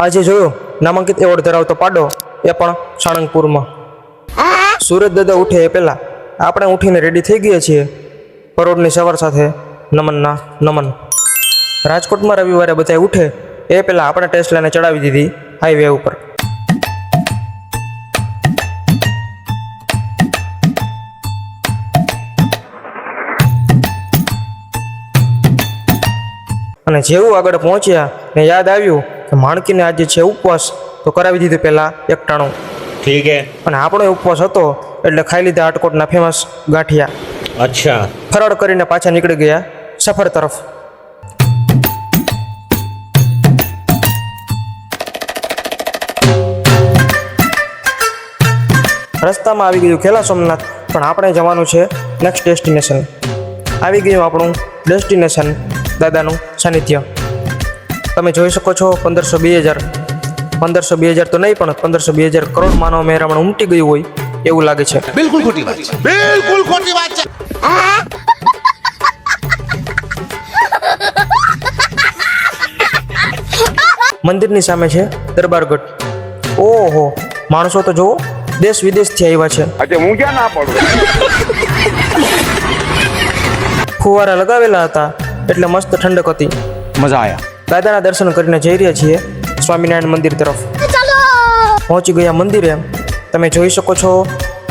આજે જોયો નામાંકિત એવોર્ડ ધરાવતો પાડો એ પણ સાળંગપુરમાં. સુરત દાદા ઉઠે એ પહેલાં આપણે ઉઠીને રેડી થઈ ગયા છીએ પરોઢની સવાર સાથે નમનના નમન. રાજકોટમાં રવિવારે બધા ઉઠે એ પહેલાં આપણે ટેસ્લાને ચડાવી દીધી હાઈવે ઉપર. અને જેવું આગળ પહોંચ્યા ને યાદ આવ્યું કે માણકીને આજે છે ઉપવાસ, તો કરાવી દીધું પહેલાં એકટાણું. ठीक है. અને આપણો ઉપવાસ હતો એટલે ખાઈ લીધા આટકોટના ફેમસ ગાંઠિયા. अच्छा. ફરાળ કરીને પાછા નીકળી ગયા સફર તરફ. રસ્તામાં આવી ગયું ખેલા સોમનાથ, પણ આપણે જવાનું છે નેક્સ્ટ ડેસ્ટિનેશન. આવી ગયું આપણું ડેસ્ટિનેશન, દાદાનું સાનિધ્ય. તમે જોઈ શકો છો 1500-2000 તો નહીં પણ 1500-2000 કરોડ માનવ મહેરામણ ઉમટી ગયું હોય એવું લાગે છે. બિલકુલ ખોટી વાત છે, બિલકુલ ખોટી વાત છે. મંદિરની સામે છે દરબારગઢ. ઓહો, માણસો તો જુઓ દેશ વિદેશથી આવ્યા છે. अच्छा હું ક્યાં ના પડું. ફુવારા લગાવેલા હતા એટલે મસ્ત ઠંડક હતી. મજા આયા. દાદાના દર્શન કરીને જઈ રહ્યા છીએ સ્વામિનારાયણ મંદિર તરફ. પહોંચી ગયા મંદિરે. તમે જોઈ શકો છો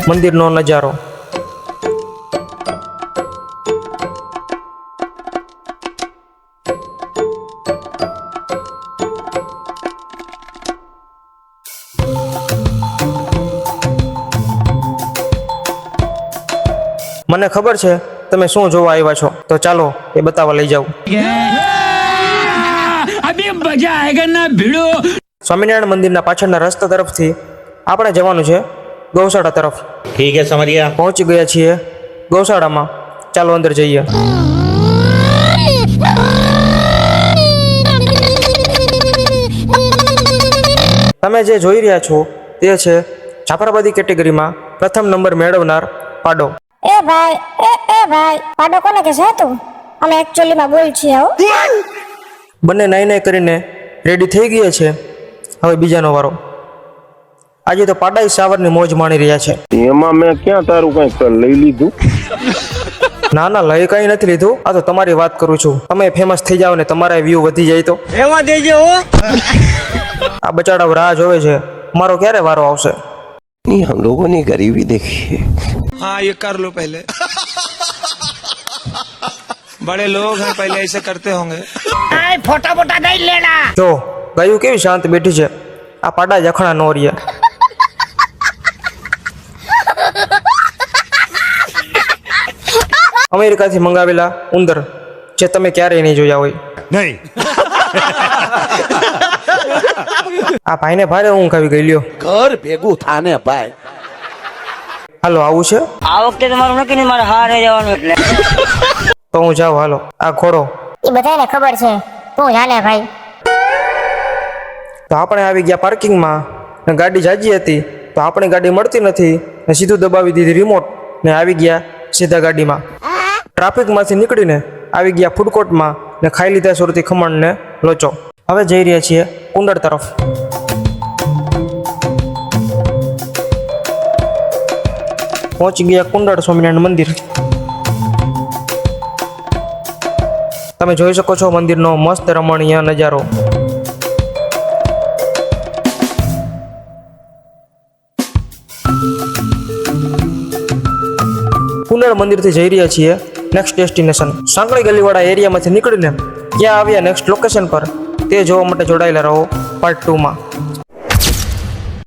મંદિરનો નજારો. મને ખબર છે તમે શું જોવા આવ્યા છો, તો ચાલો એ બતાવવા લઈ જાઉં. સ્વામિનારાયણ મંદિરના પાછળના રસ્તા તરફથી આપણે જવાનું છે ગૌશાળા તરફ. ठीक है, समझ गया. પહોંચી ગયા છીએ ગૌશાળામાં. ચાલો અંદર જઈએ. તમે જે જોઈ રહ્યા છો તે છે જાફરાબાદી કેટેગરીમાં પ્રથમ નંબર મેળવનાર પાડો. એ ભાઈ પાડો કોને કે છે તું? અમે એકચ્યુઅલી માં બોલ છીએ હો. બંને નાઈ નાઈ કરીને રેડી થઈ ગયા છે. હવે બીજાનો વારો. આજે તો પાડાઈ સાવરની મોજ માણી રહ્યા છે. એમાં મેં ક્યાં તારું કઈ લઈ લીધું. ના ના, લઈ કઈ નથી લીધું. આ તો તમારી વાત કરું છું. તમે ફેમસ થઈ જાઓ ને તમારા વ્યૂ વધી જાય તો એમાં દેજો હો. આ બચાડા રાહ જોવે છે મારો ક્યારે વારો આવશે. हम लोगों ने गरीबी देखी है. हाँ ये कर लो पहले. बड़े लोग हैं, पहले ऐसे करते होंगे. फोटा फोटा नहीं लेना. જો ગાયું કેવી શાંત બેઠી છે. આ પાડા જખણા નો રહ્યા. અમેરિકાથી મંગાવેલા ઉંદર જે તમે ક્યારેય નહીં જોયા હોય. નહીં. આ ભાઈને ભારે ઊંઘ આવી ગઈ લ્યો. घर भेगू थाने भाई. હાલો આવું છે આ વખતે તમારું નક્કી નહીં, મારે હારે જવાનું એટલે. તો હું જાઉં. હાલો. આ ઘોડો એ બધાને ખબર છે, તું જાને ભાઈ. તો આપણે આવી ગયા પાર્કિંગમાં ને ગાડી જાજી હતી તો આપણી ગાડી મળતી નથી ને સીધું દબાવી દીધી રિમોટ ને આવી ગયા સીધા ગાડીમાં. ટ્રાફિકમાંથી નીકળીને આવી ગયા ફૂડ કોર્ટમાં ને ખાઈ લીધા સુરતી ખમણ ને લોચો. હવે જઈ રહ્યા છીએ કુંડળ તરફ. પહોંચી ગયા કુંડળ સ્વામિનારાયણ મંદિર. તમે જોઈ શકો છો મંદિરનો મસ્ત રમણીય નજારો. કુંડળ મંદિરથી જઈ રહ્યા છીએ નેક્સ્ટ ડેસ્ટિનેશન. સાંકળી ગલીવાળા એરિયામાંથી નીકળીને ક્યાં આવ્યા નેક્સ્ટ લોકેશન પર તે જોવા માટે જોડાયેલા રહો પાર્ટ 2 માં.